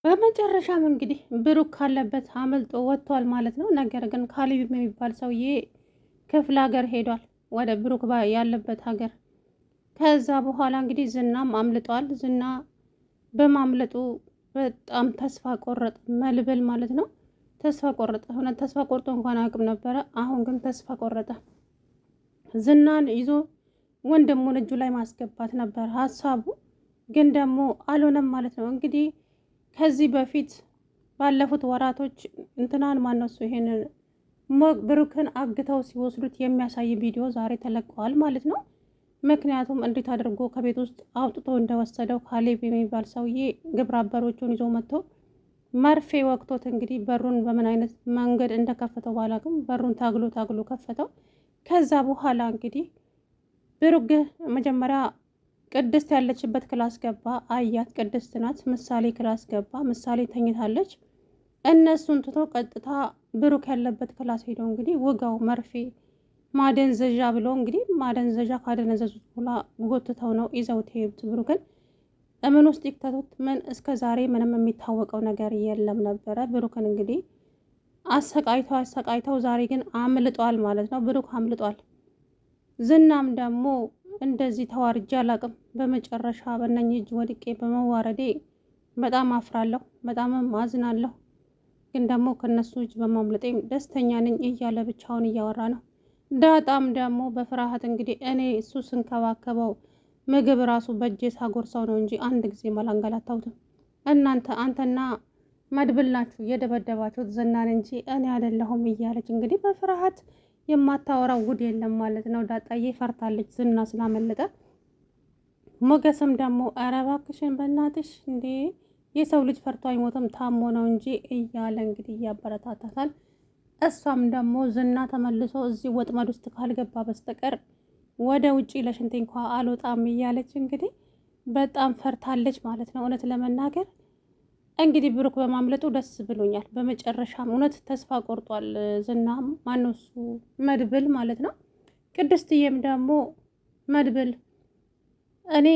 በመጨረሻም እንግዲህ ብሩክ ካለበት አመልጦ ወጥቷል ማለት ነው። ነገር ግን ካሌብ የሚባል ሰውዬ ክፍለ ሀገር ሄዷል፣ ወደ ብሩክ ያለበት ሀገር። ከዛ በኋላ እንግዲህ ዝናም አምልጧል። ዝና በማምለጡ በጣም ተስፋ ቆረጠ፣ መልበል ማለት ነው። ተስፋ ቆረጠ። እውነት ተስፋ ቆርጦ እንኳን አያውቅም ነበረ። አሁን ግን ተስፋ ቆረጠ። ዝናን ይዞ ወንድሙን እጁ ላይ ማስገባት ነበር ሀሳቡ፣ ግን ደግሞ አልሆነም ማለት ነው። እንግዲህ ከዚህ በፊት ባለፉት ወራቶች እንትናን ማነሱ ይሄንን ብሩክን አግተው ሲወስዱት የሚያሳይ ቪዲዮ ዛሬ ተለቀዋል ማለት ነው። ምክንያቱም እንዴት አድርጎ ከቤት ውስጥ አውጥቶ እንደወሰደው ካሌብ የሚባል ሰውዬ ግብረ አበሮቹን ይዞ መጥቶ መርፌ ወቅቶት እንግዲህ በሩን በምን አይነት መንገድ እንደከፈተው ባላቅም በሩን ታግሎ ታግሎ ከፈተው። ከዛ በኋላ እንግዲህ ብሩክ መጀመሪያ ቅድስት ያለችበት ክላስ ገባ፣ አያት። ቅድስት ናት። ምሳሌ ክላስ ገባ፣ ምሳሌ ተኝታለች። እነሱን ትቶ ቀጥታ ብሩክ ያለበት ክላስ ሄደው እንግዲህ ውጋው መርፌ ማደንዘዣ ብሎ እንግዲህ ማደንዘዣ ካደነዘዙት በኋላ ጎትተው ነው ይዘውት ሄዱት። ብሩክን እምን ውስጥ ይክተቱት ምን እስከ ዛሬ ምንም የሚታወቀው ነገር የለም ነበረ። ብሩክን እንግዲህ አሰቃይተው ዛሬ ግን አምልጧል ማለት ነው። ብሩክ አምልጧል። ዝናም ደግሞ እንደዚህ ተዋርጄ አላቅም። በመጨረሻ በእነኝህ እጅ ወድቄ በመዋረዴ በጣም አፍራለሁ፣ በጣምም አዝናለሁ። ግን ደግሞ ከነሱ እጅ በማምለጤም ደስተኛ ነኝ እያለ ብቻውን እያወራ ነው። ዳጣም ደግሞ በፍርሃት እንግዲህ እኔ እሱ ስንከባከበው ምግብ ራሱ በእጄ ሳጎርሰው ነው እንጂ አንድ ጊዜ አላንገላታሁትም። አንተና መድብል ናችሁ የደበደባችሁት ዝናን እንጂ እኔ አይደለሁም እያለች እንግዲህ በፍርሃት የማታወራው ጉድ የለም ማለት ነው። ዳጣዬ ፈርታለች ዝና ስላመለጠ። ሞገስም ደግሞ ኧረ እባክሽን በእናትሽ እንዴ የሰው ልጅ ፈርቶ አይሞትም ታሞ ነው እንጂ እያለ እንግዲህ እያበረታታታል። እሷም ደግሞ ዝና ተመልሶ እዚህ ወጥመድ ውስጥ ካልገባ በስተቀር ወደ ውጪ ለሽንቴ እንኳ አልወጣም እያለች እንግዲህ በጣም ፈርታለች ማለት ነው። እውነት ለመናገር እንግዲህ ብሩክ በማምለጡ ደስ ብሎኛል። በመጨረሻም እውነት ተስፋ ቆርጧል ዝና ማነሱ መድብል ማለት ነው። ቅድስትዬም ደግሞ መድብል እኔ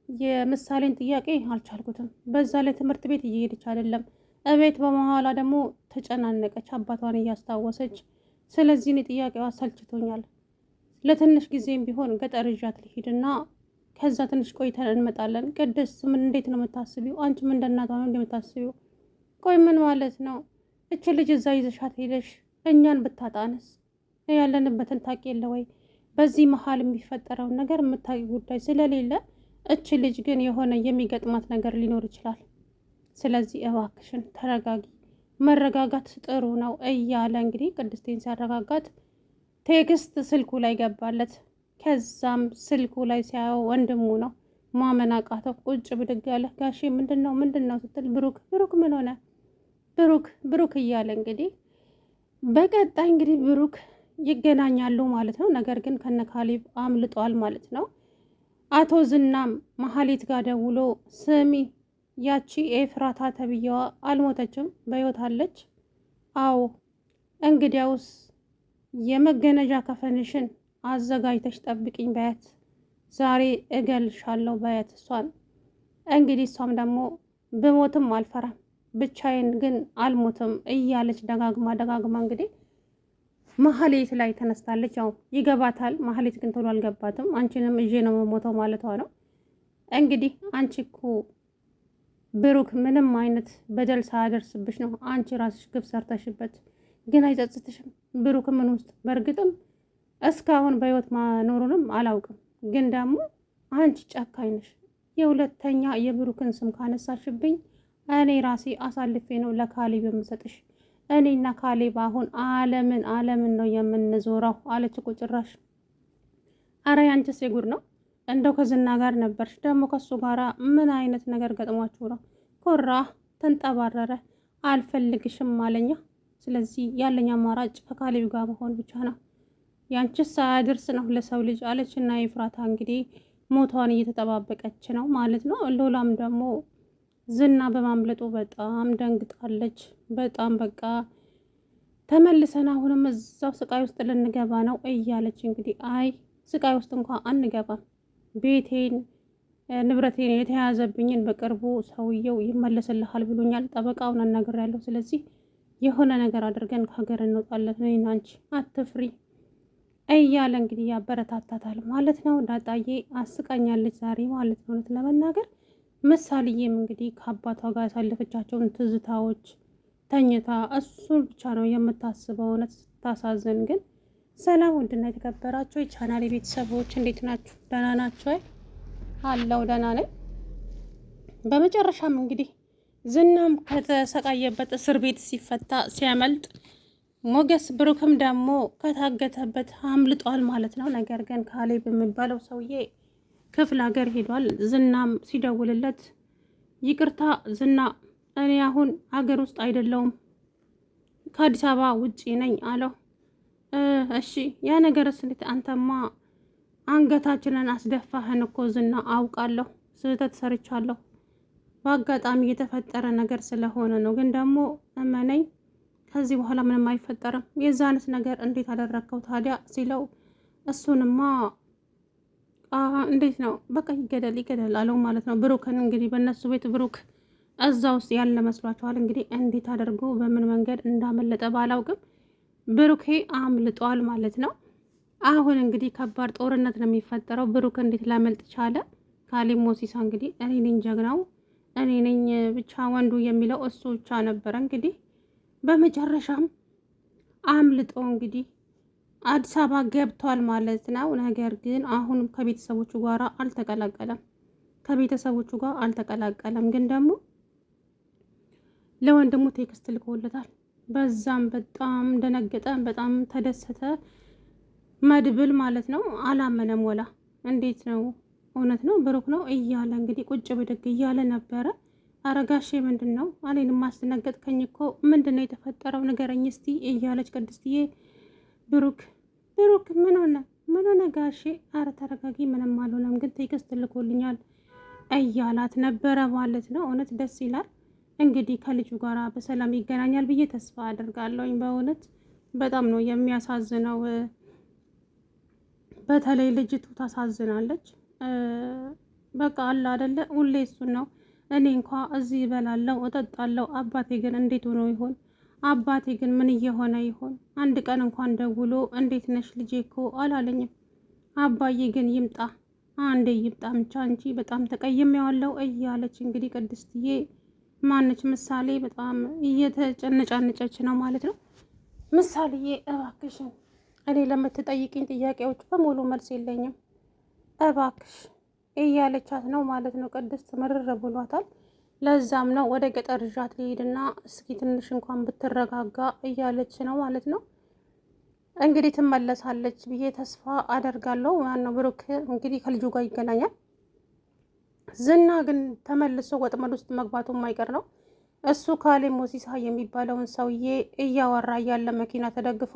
የምሳሌን ጥያቄ አልቻልኩትም። በዛ ላይ ትምህርት ቤት እየሄደች አይደለም፣ እቤት በመኋላ ደግሞ ተጨናነቀች አባቷን እያስታወሰች። ስለዚህ እኔ ጥያቄዋ ሰልችቶኛል። ለትንሽ ጊዜም ቢሆን ገጠር ይዣት ልሂድና ከዛ ትንሽ ቆይተን እንመጣለን። ቅድስት ምን እንዴት ነው የምታስቢው? አንቺ ምን እንደናቷ ነው እንደምታስቢው? ቆይ ምን ማለት ነው? እች ልጅ እዛ ይዘሻት ሄደሽ እኛን ብታጣንስ? ያለንበትን ታውቂ የለ ወይ? በዚህ መሀል የሚፈጠረውን ነገር የምታውቂ ጉዳይ ስለሌለ እች ልጅ ግን የሆነ የሚገጥማት ነገር ሊኖር ይችላል። ስለዚህ እባክሽን ተረጋጊ፣ መረጋጋት ጥሩ ነው እያለ እንግዲህ ቅድስቴን ሲያረጋጋት ቴክስት ስልኩ ላይ ገባለት። ከዛም ስልኩ ላይ ሲያየው ወንድሙ ነው። ማመን አቃተው። ቁጭ ብድግ ያለ ጋሼ ምንድን ነው ስትል ብሩክ ምን ሆነ ብሩክ እያለ እንግዲህ በቀጣይ እንግዲህ ብሩክ ይገናኛሉ ማለት ነው። ነገር ግን ከነ ካሌብ አምልጧል ማለት ነው። አቶ ዝናም መሀሊት ጋር ደውሎ ስሚ ያቺ ኤፍራታ ተብዬዋ አልሞተችም፣ በሕይወት አለች። አዎ እንግዲያውስ የመገነዣ ከፈንሽን አዘጋጅተሽ ጠብቂኝ በያት፣ ዛሬ እገልሻለሁ በያት እሷን። እንግዲህ እሷም ደግሞ ብሞትም አልፈራም ብቻዬን ግን አልሞትም እያለች ደጋግማ እንግዲህ መሀሌት ላይ ተነስታለች። ያው ይገባታል። መሀሌት ግን ቶሎ አልገባትም። አንቺንም እዤ ነው መሞተው ማለቷ ነው። እንግዲህ አንቺ እኮ ብሩክ ምንም አይነት በደል ሳያደርስብሽ ነው አንቺ ራስሽ ግብ ሰርተሽበት፣ ግን አይጸጽትሽም? ብሩክ ምን ውስጥ በእርግጥም እስካሁን በህይወት ማኖሩንም አላውቅም፣ ግን ደግሞ አንቺ ጨካኝ ነሽ። የሁለተኛ የብሩክን ስም ካነሳሽብኝ እኔ ራሴ አሳልፌ ነው ለካሌብ የምሰጥሽ። እኔና ካሌብ አሁን ዓለምን ነው የምንዞረው አለች እኮ ጭራሽ። አረ ያንቺስ የጉድ ነው። እንደው ከዝና ጋር ነበርሽ፣ ደግሞ ከሱ ጋራ ምን አይነት ነገር ገጥሟችሁ ነው? ኮራ፣ ተንጠባረረ፣ አልፈልግሽም አለኛ። ስለዚህ ያለኝ አማራጭ ከካሌብ ጋር መሆን ብቻ ነው። ያንቺስ ሳያደርስ ነው ለሰው ልጅ አለች እና ኤፍራታ እንግዲህ ሞቷን እየተጠባበቀች ነው ማለት ነው። ሎላም ደግሞ ዝና በማምለጡ በጣም ደንግጣለች። በጣም በቃ ተመልሰን አሁንም እዛው ስቃይ ውስጥ ልንገባ ነው እያለች እንግዲህ አይ ስቃይ ውስጥ እንኳን አንገባም፣ ቤቴን ንብረቴን የተያዘብኝን በቅርቡ ሰውየው ይመለስልሃል ብሎኛል። ጠበቃውን አናግሬያለሁ። ስለዚህ የሆነ ነገር አድርገን ከሀገር እንወጣለን፣ እኔና አንቺ አትፍሪ እያለ እንግዲህ ያበረታታታል ማለት ነው። ዳጣዬ አስቃኛለች ዛሬ ማለት ነው። እውነት ለመናገር ምሳሌዬም እንግዲህ ከአባቷ ጋር ያሳለፈቻቸውን ትዝታዎች ተኝታ እሱን ብቻ ነው የምታስበው። እውነት ስታሳዝን ግን። ሰላም ውድና የተከበራችሁ የቻናሌ ቤተሰቦች እንዴት ናችሁ? ደህና ናችሁ? አለው ደህና ነኝ። በመጨረሻም እንግዲህ ዝናም ከተሰቃየበት እስር ቤት ሲፈታ ሲያመልጥ፣ ሞገስ ብሩክም ደግሞ ከታገተበት አምልጧል ማለት ነው። ነገር ግን ካሌብ የሚባለው ሰውዬ ክፍለ ሀገር ሄዷል። ዝናም ሲደውልለት ይቅርታ ዝና፣ እኔ አሁን ሀገር ውስጥ አይደለውም ከአዲስ አበባ ውጪ ነኝ አለው። እሺ ያ ነገርስ እንዴት? አንተማ አንገታችንን አስደፋህን እኮ ዝና። አውቃለሁ ስህተት ሰርቻለሁ፣ በአጋጣሚ የተፈጠረ ነገር ስለሆነ ነው። ግን ደግሞ እመነኝ ከዚህ በኋላ ምንም አይፈጠርም። የዛንስ ነገር እንዴት አደረግከው ታዲያ ሲለው፣ እሱንማ እንዴት ነው በቃ ይገደል ይገደል አለው ማለት ነው። ብሩክን እንግዲህ በእነሱ ቤት ብሩክ እዛ ውስጥ ያለ መስሏቸዋል። እንግዲህ እንዴት አድርጎ በምን መንገድ እንዳመለጠ ባላውቅም ብሩኬ አምልጧል ማለት ነው። አሁን እንግዲህ ከባድ ጦርነት ነው የሚፈጠረው። ብሩክ እንዴት ላመልጥ ቻለ? ካሌብ ሞሲሳ እንግዲህ እኔ ነኝ ጀግናው፣ እኔ ነኝ ብቻ ወንዱ የሚለው እሱ ብቻ ነበረ። እንግዲህ በመጨረሻም አምልጦ እንግዲህ አዲስ አበባ ገብቷል ማለት ነው። ነገር ግን አሁን ከቤተሰቦቹ ጋር አልተቀላቀለም። ከቤተሰቦቹ ጋር አልተቀላቀለም፣ ግን ደግሞ ለወንድሙ ቴክስት ልኮለታል። በዛም በጣም ደነገጠ፣ በጣም ተደሰተ። መድብል ማለት ነው። አላመነም። ወላ እንዴት ነው እውነት ነው ብሩክ ነው እያለ እንግዲህ ቁጭ ብድግ እያለ ነበረ። አረጋሼ ምንድን ነው እኔን ማስደነገጥከኝ እኮ ምንድን ነው የተፈጠረው ንገረኝ እስቲ እያለች ቅድስትዬ ብሩክ ምን ሆነ ጋሼ? አረ ተረጋጊ፣ ምንም አልሆነም፣ ግን ቴክስት ልኮልኛል እያላት ነበረ ማለት ነው። እውነት ደስ ይላል። እንግዲህ ከልጁ ጋር በሰላም ይገናኛል ብዬ ተስፋ አደርጋለሁኝ። በእውነት በጣም ነው የሚያሳዝነው። በተለይ ልጅቱ ታሳዝናለች። በቃ አለ አይደለ ሁሌ እሱን ነው። እኔ እንኳ እዚህ እበላለሁ እጠጣለሁ፣ አባቴ ግን እንዴት ሆኖ ይሆን? አባቴ ግን ምን እየሆነ ይሆን? አንድ ቀን እንኳን ደውሎ እንዴት ነሽ ልጄ እኮ አላለኝም። አባዬ ግን ይምጣ አንዴ ይምጣ ብቻ እንጂ በጣም ተቀይሜዋለሁ እያለች እንግዲህ ቅድስትዬ ማነች ምሳሌ በጣም እየተጨነጫነጨች ነው ማለት ነው። ምሳሌዬ እባክሽን እኔ ለምትጠይቅኝ ጥያቄዎች በሙሉ መልስ የለኝም እባክሽ እያለቻት ነው ማለት ነው። ቅድስት ምርር ብሏታል። ለዛም ነው ወደ ገጠር ይዣት ሊሄድና እስኪ ትንሽ እንኳን ብትረጋጋ እያለች ነው ማለት ነው። እንግዲህ ትመለሳለች ብዬ ተስፋ አደርጋለሁ። ማነው ብሩክ እንግዲህ ከልጁ ጋር ይገናኛል። ዝና ግን ተመልሶ ወጥመድ ውስጥ መግባቱ የማይቀር ነው። እሱ ካሌብ ሞሲሳ የሚባለውን ሰውዬ እያወራ እያለ መኪና ተደግፎ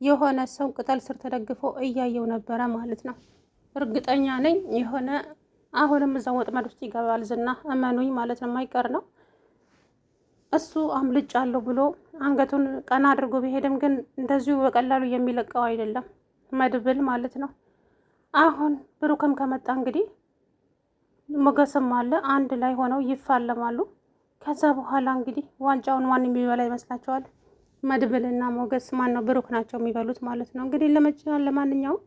የሆነ ሰው ቅጠል ስር ተደግፎ እያየው ነበረ ማለት ነው። እርግጠኛ ነኝ የሆነ አሁንም እዛ ወጥመድ ውስጥ ይገባል ዝና፣ እመኑኝ ማለት ነው። የማይቀር ነው። እሱ አምልጫለሁ ብሎ አንገቱን ቀና አድርጎ ቢሄድም ግን እንደዚሁ በቀላሉ የሚለቀው አይደለም መድብል ማለት ነው። አሁን ብሩክም ከመጣ እንግዲህ ሞገስም አለ፣ አንድ ላይ ሆነው ይፋለማሉ። ከዛ በኋላ እንግዲህ ዋንጫውን ማን የሚበላ ይመስላችኋል? መድብልና ሞገስ ማን ነው? ብሩክ ናቸው የሚበሉት ማለት ነው። እንግዲህ ለማንኛውም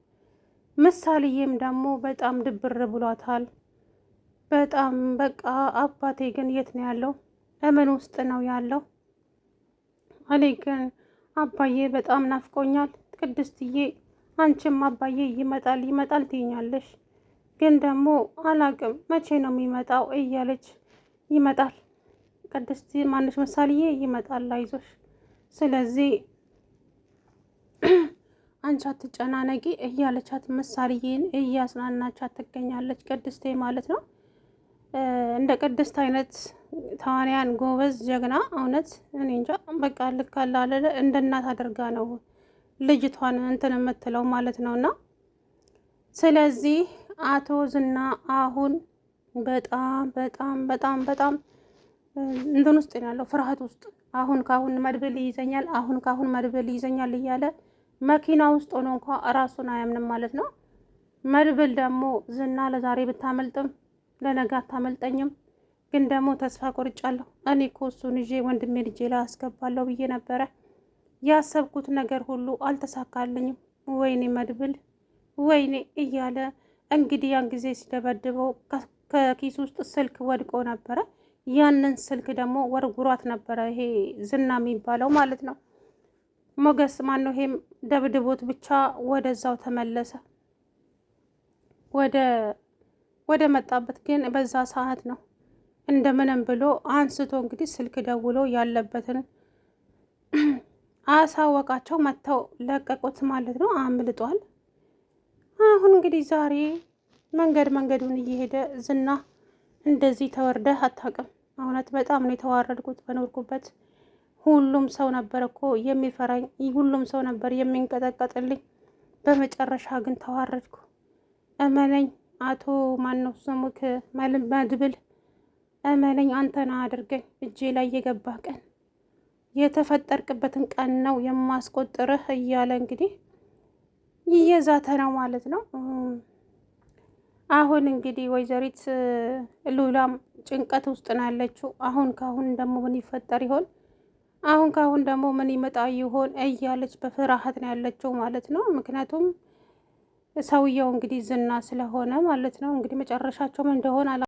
ምሳሌዬም ደግሞ በጣም ድብር ብሏታል። በጣም በቃ አባቴ ግን የት ነው ያለው? እምን ውስጥ ነው ያለው? እኔ ግን አባዬ በጣም ናፍቆኛል። ቅድስትዬ አንቺም አባዬ ይመጣል ትይኛለሽ፣ ግን ደግሞ አላቅም መቼ ነው የሚመጣው እያለች ይመጣል። ቅድስት ማነች ምሳሌዬ ይመጣል፣ አይዞሽ። ስለዚህ አንቺ አትጨናነቂ እያለቻት ምሳሌዬን እያጽናናቻት ትገኛለች። ቅድስቴ ማለት ነው። እንደ ቅድስት አይነት ተዋንያን ጎበዝ ጀግና፣ እውነት እኔ እንጃ በቃ ልካላ እንደ እናት አድርጋ ነው ልጅቷን እንትን የምትለው ማለት ነው። እና ስለዚህ አቶ ዝና አሁን በጣም በጣም በጣም በጣም እንትን ውስጥ ነው ያለው፣ ፍርሃት ውስጥ። አሁን ካሁን መድብል ይይዘኛል፣ አሁን ካሁን መድብል ይይዘኛል እያለ መኪና ውስጥ ሆኖ እንኳ እራሱን አያምንም ማለት ነው። መድብል ደግሞ ዝና ለዛሬ ብታመልጥም ለነገ አታመልጠኝም። ግን ደግሞ ተስፋ ቆርጫለሁ። እኔ እኮ እሱን ይዤ ወንድሜ ልጄ ላይ አስገባለሁ ብዬ ነበረ። ያሰብኩት ነገር ሁሉ አልተሳካልኝም። ወይኔ መድብል ወይኔ እያለ እንግዲህ ያን ጊዜ ሲደበድበው ከኪስ ውስጥ ስልክ ወድቆ ነበረ። ያንን ስልክ ደግሞ ወርጉሯት ነበረ። ይሄ ዝና የሚባለው ማለት ነው። ሞገስ ማነው ይሄም ደብድቦት ብቻ ወደዛው ተመለሰ ወደ መጣበት። ግን በዛ ሰዓት ነው እንደምንም ብሎ አንስቶ እንግዲህ ስልክ ደውሎ ያለበትን አሳወቃቸው። መጥተው ለቀቁት ማለት ነው። አምልጧል። አሁን እንግዲህ ዛሬ መንገዱን እየሄደ ዝና እንደዚህ ተወርደህ አታውቅም። እውነት በጣም ነው የተዋረድኩት በኖርኩበት። ሁሉም ሰው ነበር እኮ የሚፈራኝ፣ ሁሉም ሰው ነበር የሚንቀጠቀጥልኝ። በመጨረሻ ግን ተዋረድኩ። እመነኝ አቶ ማነው ስሙክ መድብል፣ እመነኝ አንተና አድርገኝ እጄ ላይ የገባ ቀን የተፈጠርክበትን ቀን ነው የማስቆጥርህ እያለ እንግዲህ እየዛተ ነው ማለት ነው። አሁን እንግዲህ ወይዘሪት ሉላም ጭንቀት ውስጥ ነው ያለችው። አሁን ካሁን ደግሞ ምን ይፈጠር ይሆን? አሁን ካሁን ደግሞ ምን ይመጣ ይሆን እያለች በፍርሃት ነው ያለችው ማለት ነው። ምክንያቱም ሰውየው እንግዲህ ዝና ስለሆነ ማለት ነው። እንግዲህ መጨረሻቸው ምን እንደሆነ